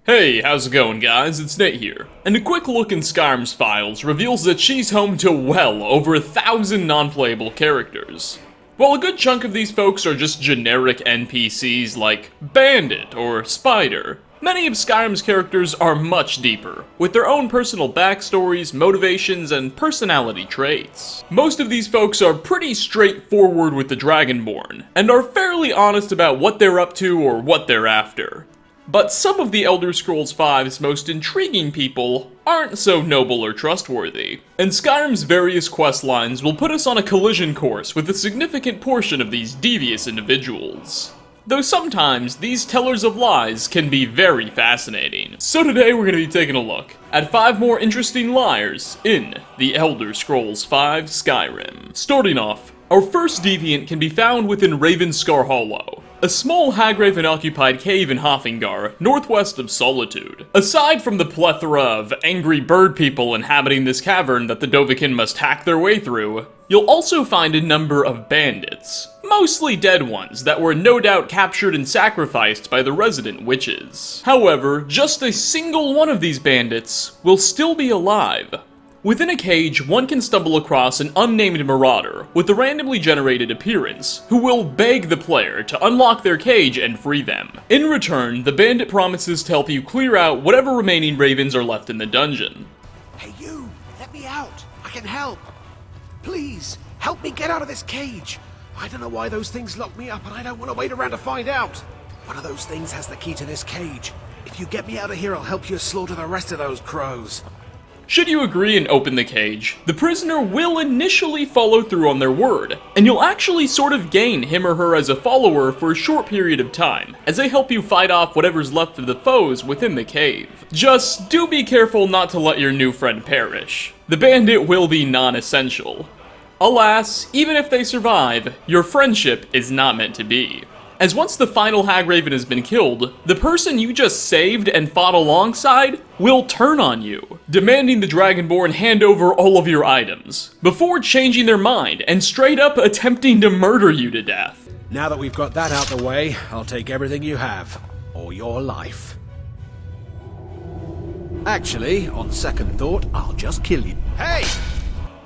Hey, how's it going guys? It's Nate here. And a quick look in Skyrim's files reveals that she's home to well over 1,000 non-playable characters. While a good chunk of these folks are just generic NPCs like Bandit or Spider, many of Skyrim's characters are much deeper, with their own personal backstories, motivations, and personality traits. Most of these folks are pretty straightforward with the Dragonborn, and are fairly honest about what they're up to or what they're after. But some of the Elder Scrolls V's most intriguing people aren't so noble or trustworthy, and Skyrim's various quest lines will put us on a collision course with a significant portion of these devious individuals. Though sometimes, these tellers of lies can be very fascinating. So today we're going to be taking a look at 5 more interesting liars in the Elder Scrolls V Skyrim. Starting off, our first deviant can be found within Ravenscar Hollow, a small Hagraven-occupied cave in Hoffingar, northwest of Solitude. Aside from the plethora of angry bird people inhabiting this cavern that the Dovahkiin must hack their way through, you'll also find a number of bandits, mostly dead ones that were no doubt captured and sacrificed by the resident witches. However, just a single one of these bandits will still be alive. Within a cage, one can stumble across an unnamed marauder with a randomly generated appearance, who will beg the player to unlock their cage and free them. In return, the bandit promises to help you clear out whatever remaining ravens are left in the dungeon. Hey you, let me out. I can help. Please, help me get out of this cage. I don't know why those things locked me up and I don't want to wait around to find out. One of those things has the key to this cage. If you get me out of here, I'll help you slaughter the rest of those crows. Should you agree and open the cage, the prisoner will initially follow through on their word, and you'll actually sort of gain him or her as a follower for a short period of time, as they help you fight off whatever's left of the foes within the cave. Just do be careful not to let your new friend perish. The bandit will be non-essential. Alas, even if they survive, your friendship is not meant to be. As once the final Hagraven has been killed, the person you just saved and fought alongside will turn on you, demanding the Dragonborn hand over all of your items, before changing their mind and straight up attempting to murder you to death. Now that we've got that out the way, I'll take everything you have, or your life. Actually, on second thought, I'll just kill you. Hey!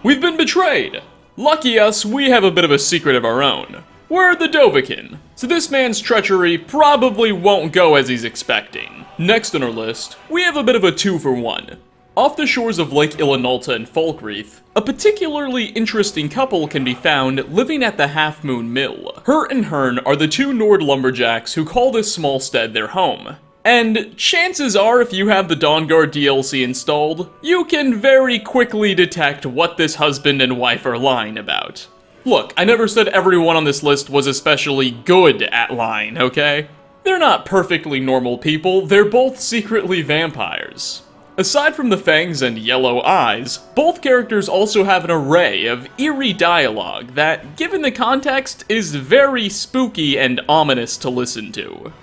We've been betrayed! Lucky us, we have a bit of a secret of our own. We're the Dovahkiin, so this man's treachery probably won't go as he's expecting. Next on our list, we have a bit of a 2-for-1. Off the shores of Lake Illinalta and Falkreath, a particularly interesting couple can be found living at the Half Moon Mill. Hurt and Hearn are the 2 Nord lumberjacks who call this small stead their home. And chances are, if you have the Dawnguard DLC installed, you can very quickly detect what this husband and wife are lying about. Look, I never said everyone on this list was especially good at lying, okay? They're not perfectly normal people, they're both secretly vampires. Aside from the fangs and yellow eyes, both characters also have an array of eerie dialogue that, given the context, is very spooky and ominous to listen to.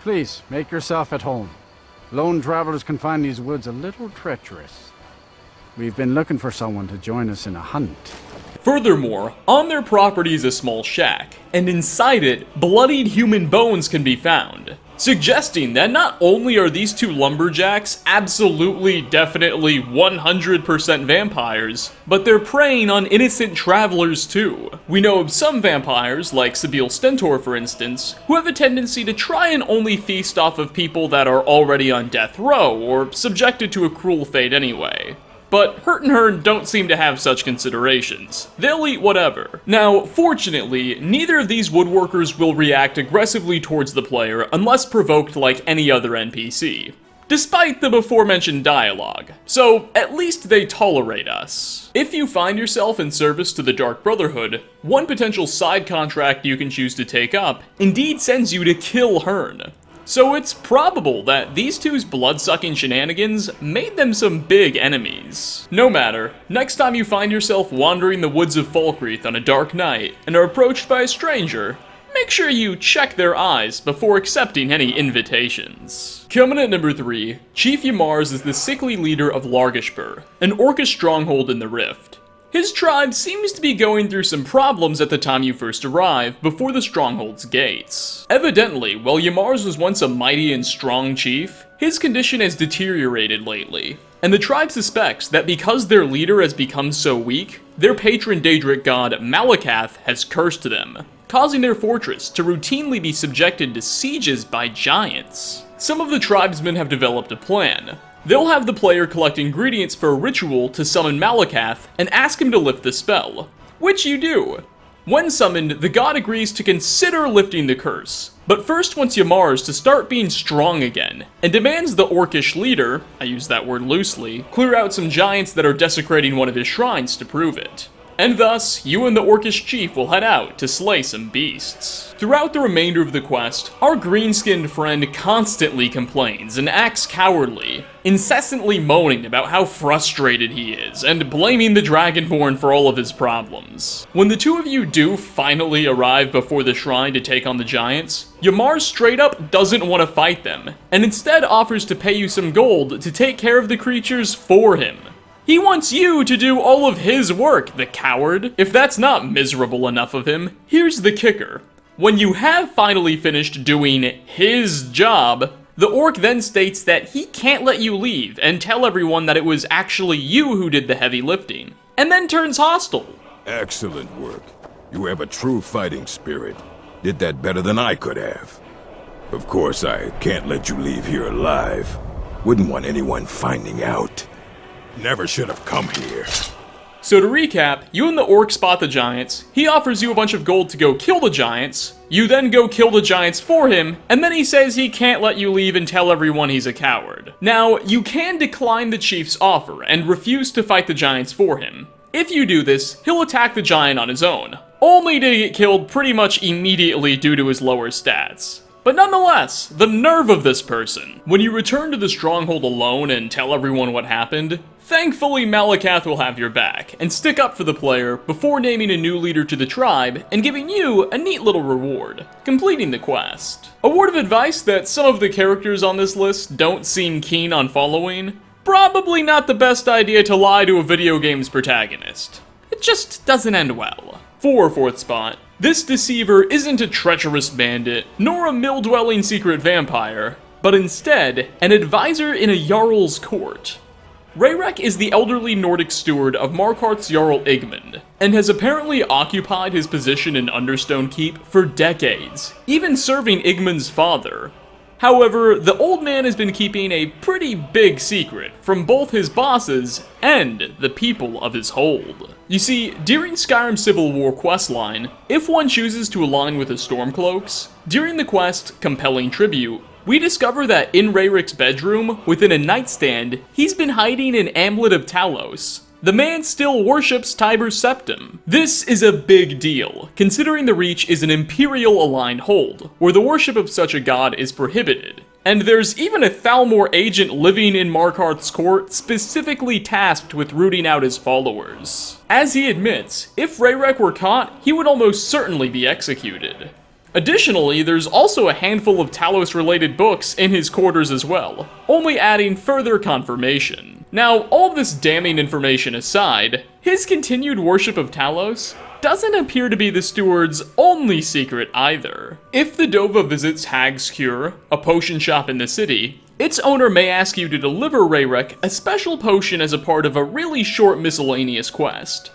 Please, make yourself at home. Lone travelers can find these woods a little treacherous. We've been looking for someone to join us in a hunt. Furthermore, on their property is a small shack, and inside it, bloodied human bones can be found, suggesting that not only are these 2 lumberjacks absolutely, definitely 100% vampires, but they're preying on innocent travelers too. We know of some vampires, like Sibyl Stentor for instance, who have a tendency to try and only feast off of people that are already on death row, or subjected to a cruel fate anyway. But Hurt and Hearn don't seem to have such considerations. They'll eat whatever. Now, fortunately, neither of these woodworkers will react aggressively towards the player unless provoked like any other NPC, despite the before-mentioned dialogue, so at least they tolerate us. If you find yourself in service to the Dark Brotherhood, one potential side contract you can choose to take up indeed sends you to kill Hearn. So it's probable that these 2's blood-sucking shenanigans made them some big enemies. No matter, next time you find yourself wandering the woods of Falkreath on a dark night and are approached by a stranger, make sure you check their eyes before accepting any invitations. Coming at number 3, Chiefy Mars is the sickly leader of Largashbur, an orcish stronghold in the Rift. His tribe seems to be going through some problems at the time you first arrive, before the stronghold's gates. Evidently, while Mars was once a mighty and strong chief, his condition has deteriorated lately, and the tribe suspects that because their leader has become so weak, their patron Daedric god Malakath has cursed them, causing their fortress to routinely be subjected to sieges by giants. Some of the tribesmen have developed a plan. They'll have the player collect ingredients for a ritual to summon Malakath and ask him to lift the spell, which you do. When summoned, the god agrees to consider lifting the curse, but first wants Mars to start being strong again, and demands the orcish leader, I use that word loosely, clear out some giants that are desecrating one of his shrines to prove it. And thus, you and the orcish chief will head out to slay some beasts. Throughout the remainder of the quest, our green-skinned friend constantly complains and acts cowardly, incessantly moaning about how frustrated he is, and blaming the Dragonborn for all of his problems. When the two of you do finally arrive before the shrine to take on the giants, Mars straight up doesn't want to fight them, and instead offers to pay you some gold to take care of the creatures for him. He wants you to do all of his work, the coward. If that's not miserable enough of him, here's the kicker. When you have finally finished doing his job, the orc then states that he can't let you leave and tell everyone that it was actually you who did the heavy lifting, and then turns hostile. Excellent work. You have a true fighting spirit. Did that better than I could have. Of course, I can't let you leave here alive. Wouldn't want anyone finding out. Never should have come here. So to recap, you and the orc spot the giants, he offers you a bunch of gold to go kill the giants, you then go kill the giants for him, and then he says he can't let you leave and tell everyone he's a coward. Now, you can decline the chief's offer and refuse to fight the giants for him. If you do this, he'll attack the giant on his own, only to get killed pretty much immediately due to his lower stats. But nonetheless, the nerve of this person. When you return to the stronghold alone and tell everyone what happened, thankfully Malakath will have your back and stick up for the player before naming a new leader to the tribe and giving you a neat little reward, completing the quest. A word of advice that some of the characters on this list don't seem keen on following: probably not the best idea to lie to a video game's protagonist. It just doesn't end well. For fourth spot, this deceiver isn't a treacherous bandit, nor a mill-dwelling secret vampire, but instead, an advisor in a Jarl's court. Reyreth is the elderly Nordic steward of Markarth's Jarl Igmund, and has apparently occupied his position in Understone Keep for decades, even serving Igmund's father. However, the old man has been keeping a pretty big secret from both his bosses and the people of his hold. You see, during Skyrim Civil War questline, if one chooses to align with the Stormcloaks, during the quest Compelling Tribute, we discover that in Reyreth's bedroom, within a nightstand, he's been hiding an amulet of Talos. The man still worships Tiber's Septum. This is a big deal, considering the Reach is an Imperial-aligned hold, where the worship of such a god is prohibited. And there's even a Thalmor agent living in Markarth's court specifically tasked with rooting out his followers. As he admits, if Reyreth were caught, he would almost certainly be executed. Additionally, there's also a handful of Talos-related books in his quarters as well, only adding further confirmation. Now, all of this damning information aside, his continued worship of Talos doesn't appear to be the steward's only secret either. If the Dova visits Hag's Cure, a potion shop in the city, its owner may ask you to deliver Reyreth a special potion as a part of a really short miscellaneous quest.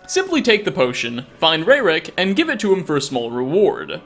Simply take the potion, find Reyreth, and give it to him for a small reward.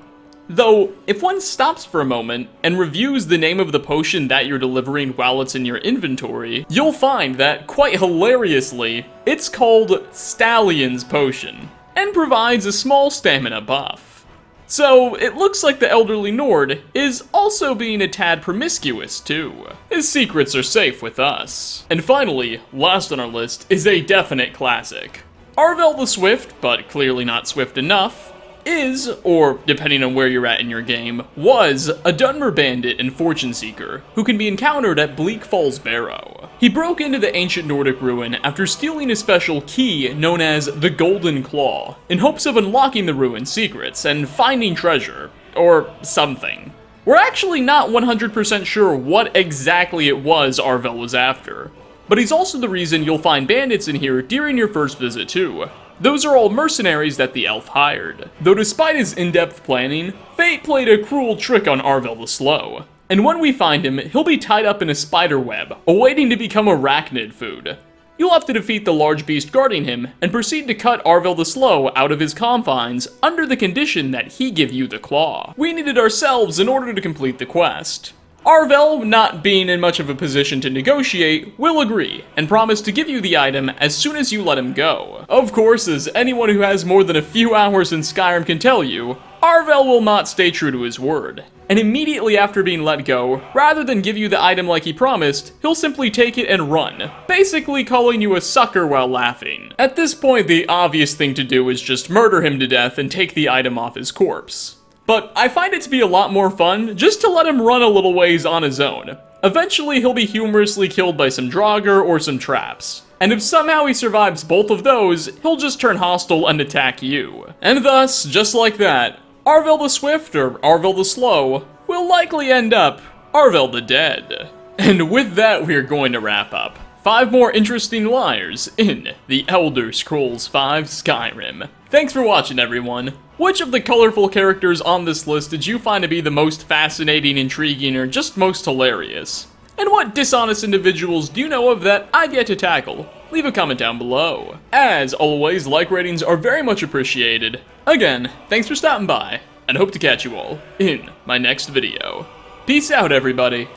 Though, if one stops for a moment and reviews the name of the potion that you're delivering while it's in your inventory, you'll find that, quite hilariously, it's called Stallion's Potion, and provides a small stamina buff. So, it looks like the elderly Nord is also being a tad promiscuous too. His secrets are safe with us. And finally, last on our list is a definite classic. Arvel the Swift, but clearly not swift enough, is, or depending on where you're at in your game, was a Dunmer bandit and fortune seeker who can be encountered at Bleak Falls Barrow. He broke into the ancient Nordic ruin after stealing a special key known as the Golden Claw, in hopes of unlocking the ruin's secrets and finding treasure, or something. We're actually not 100% sure what exactly it was Arvel was after, but he's also the reason you'll find bandits in here during your first visit too. Those are all mercenaries that the elf hired. Though despite his in-depth planning, fate played a cruel trick on Arvel the Slow. And when we find him, he'll be tied up in a spider web, awaiting to become arachnid food. You'll have to defeat the large beast guarding him, and proceed to cut Arvel the Slow out of his confines under the condition that he give you the claw. We need it ourselves in order to complete the quest. Arvel, not being in much of a position to negotiate, will agree, and promise to give you the item as soon as you let him go. Of course, as anyone who has more than a few hours in Skyrim can tell you, Arvel will not stay true to his word. And immediately after being let go, rather than give you the item like he promised, he'll simply take it and run, basically calling you a sucker while laughing. At this point, the obvious thing to do is just murder him to death and take the item off his corpse. But I find it to be a lot more fun just to let him run a little ways on his own. Eventually, he'll be humorously killed by some Draugr or some traps. And if somehow he survives both of those, he'll just turn hostile and attack you. And thus, just like that, Arvel the Swift, or Arvel the Slow, will likely end up Arvel the Dead. And with that, we're going to wrap up 5 more interesting liars in The Elder Scrolls V Skyrim. Thanks for watching, everyone. Which of the colorful characters on this list did you find to be the most fascinating, intriguing, or just most hilarious? And what dishonest individuals do you know of that I've yet to tackle? Leave a comment down below. As always, like ratings are very much appreciated. Again, thanks for stopping by, and hope to catch you all in my next video. Peace out, everybody.